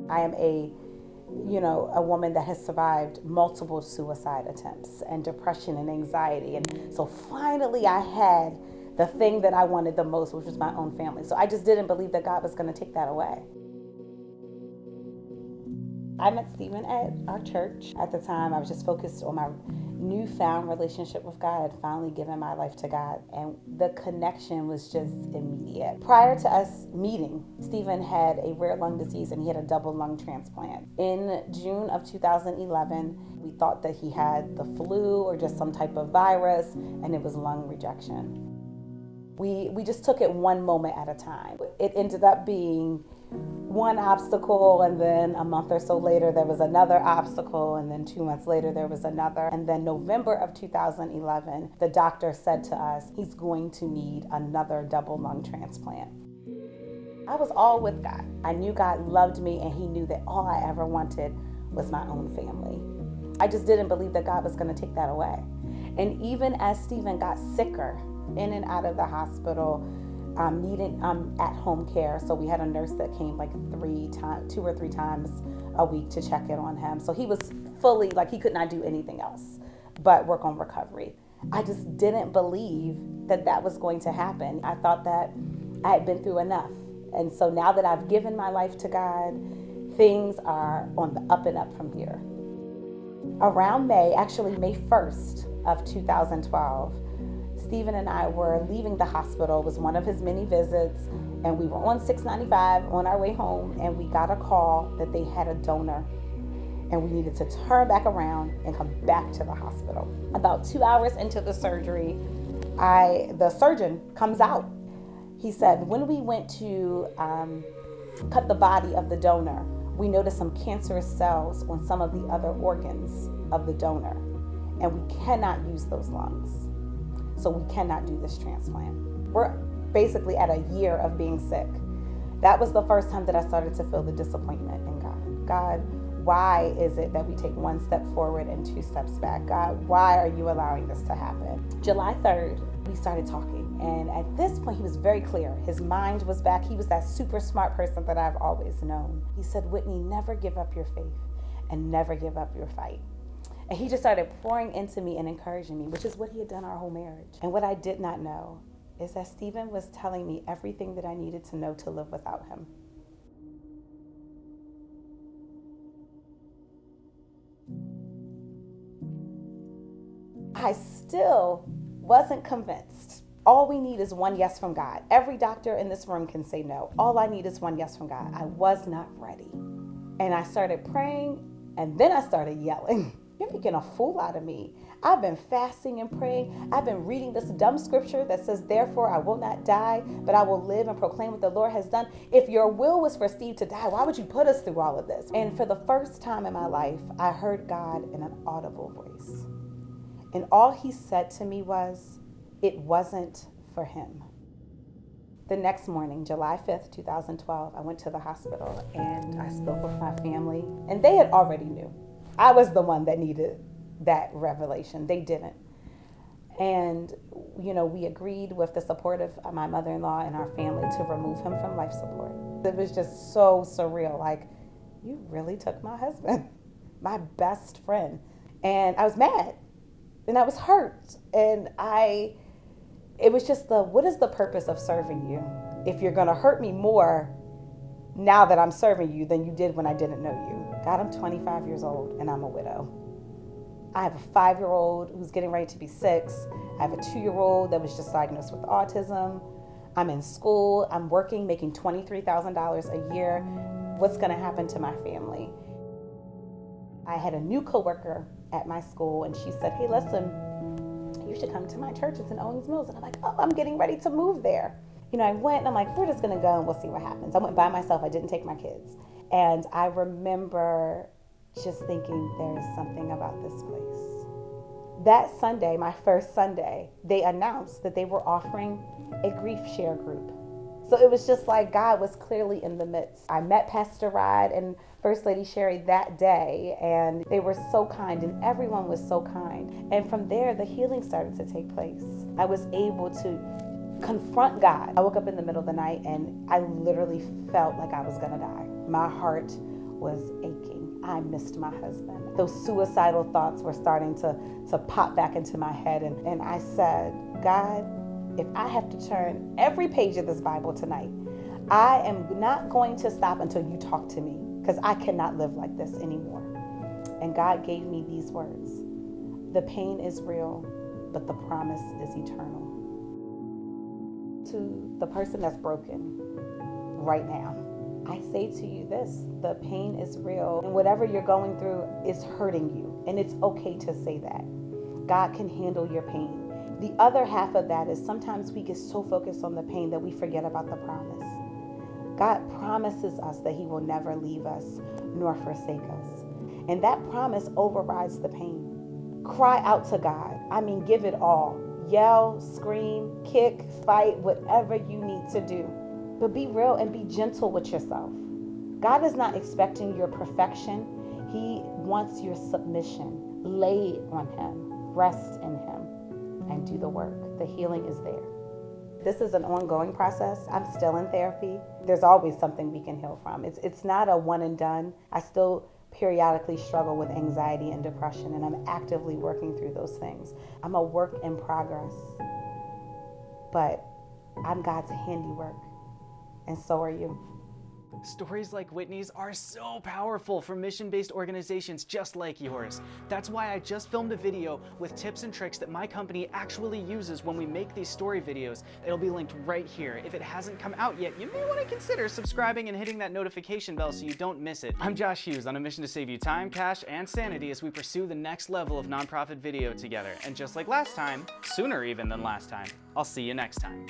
I am a woman that has survived multiple suicide attempts and depression and anxiety. And so finally I had the thing that I wanted the most, which was my own family. So I just didn't believe that God was going to take that away. I met Stephen at our church. At the time, I was just focused on my newfound relationship with God. I had finally given my life to God, and the connection was just immediate. Prior to us meeting, Stephen had a rare lung disease and he had a double lung transplant. In June of 2011, we thought that he had the flu or just some type of virus, and it was lung rejection. We just took it one moment at a time. It ended up being one obstacle, and then a month or so later there was another obstacle, and then 2 months later there was another. And then November of 2011, the doctor said to us, he's going to need another double lung transplant. I was all with God. I knew God loved me, and he knew that all I ever wanted was my own family. I just didn't believe that God was going to take that away. And even as Stephen got sicker, in and out of the hospital, needed at-home care. So we had a nurse that came like 2 or 3 times a week to check in on him. So he was fully, he could not do anything else but work on recovery. I just didn't believe that that was going to happen. I thought that I had been through enough. And so now that I've given my life to God, things are on the up and up from here. Around May 1st of 2012, Stephen and I were leaving the hospital. It was one of his many visits, and we were on 695 on our way home, and we got a call that they had a donor, and we needed to turn back around and come back to the hospital. About 2 hours into the surgery, the surgeon comes out. He said, when we went to cut the body of the donor, we noticed some cancerous cells on some of the other organs of the donor, and we cannot use those lungs. So we cannot do this transplant. We're basically at a year of being sick. That was the first time that I started to feel the disappointment in God. God, why is it that we take 1 step forward and 2 steps back? God, why are you allowing this to happen? July 3rd, we started talking. And at this point, he was very clear. His mind was back. He was that super smart person that I've always known. He said, Whitney, never give up your faith and never give up your fight. And he just started pouring into me and encouraging me, which is what he had done our whole marriage. And what I did not know is that Stephen was telling me everything that I needed to know to live without him. I still wasn't convinced. All we need is one yes from God. Every doctor in this room can say no. All I need is one yes from God. I was not ready. And I started praying, and then I started yelling. You're making a fool out of me. I've been fasting and praying. I've been reading this dumb scripture that says, therefore I will not die, but I will live and proclaim what the Lord has done. If your will was for Steve to die, why would you put us through all of this? And for the first time in my life, I heard God in an audible voice. And all he said to me was, it wasn't for him. The next morning, July 5th, 2012, I went to the hospital and I spoke with my family, and they had already knew. I was the one that needed that revelation. They didn't. And, we agreed with the support of my mother-in-law and our family to remove him from life support. It was just so surreal. You really took my husband, my best friend. And I was mad and I was hurt. And it was just what is the purpose of serving you if you're going to hurt me more now that I'm serving you than you did when I didn't know you? God, I'm 25 years old and I'm a widow. I have a 5-year-old who's getting ready to be 6. I have a 2-year-old that was just diagnosed with autism. I'm in school. I'm working, making $23,000 a year. What's going to happen to my family? I had a new coworker at my school, and she said, hey, listen, you should come to my church. It's in Owings Mills. And I'm like, oh, I'm getting ready to move there. I went and I'm like, we're just going to go and we'll see what happens. I went by myself. I didn't take my kids. And I remember just thinking, there's something about this place. That Sunday, my first Sunday, they announced that they were offering a grief share group. So it was just like God was clearly in the midst. I met Pastor Rod and First Lady Sherry that day, and they were so kind, and everyone was so kind. And from there, the healing started to take place. I was able to confront God. I woke up in the middle of the night, and I literally felt like I was going to die. My heart was aching. I missed my husband. Those suicidal thoughts were starting to pop back into my head. And I said, God, if I have to turn every page of this Bible tonight, I am not going to stop until you talk to me, because I cannot live like this anymore. And God gave me these words. The pain is real, but the promise is eternal. To the person that's broken right now, I say to you this: the pain is real, and whatever you're going through is hurting you, and it's okay to say that. God can handle your pain. The other half of that is sometimes we get so focused on the pain that we forget about the promise. God promises us that he will never leave us nor forsake us. And that promise overrides the pain. Cry out to God. I mean, give it all. Yell, scream, kick, fight, whatever you need to do. But be real and be gentle with yourself. God is not expecting your perfection. He wants your submission. Lay on him. Rest in him. And do the work. The healing is there. This is an ongoing process. I'm still in therapy. There's always something we can heal from. It's not a one and done. I still periodically struggle with anxiety and depression, and I'm actively working through those things. I'm a work in progress, but I'm God's handiwork, and so are you. Stories like Whitney's are so powerful for mission-based organizations just like yours. That's why I just filmed a video with tips and tricks that my company actually uses when we make these story videos. It'll be linked right here. If it hasn't come out yet, you may want to consider subscribing and hitting that notification bell so you don't miss it. I'm Josh Hughes, on a mission to save you time, cash, and sanity as we pursue the next level of nonprofit video together. And just like last time, sooner even than last time, I'll see you next time.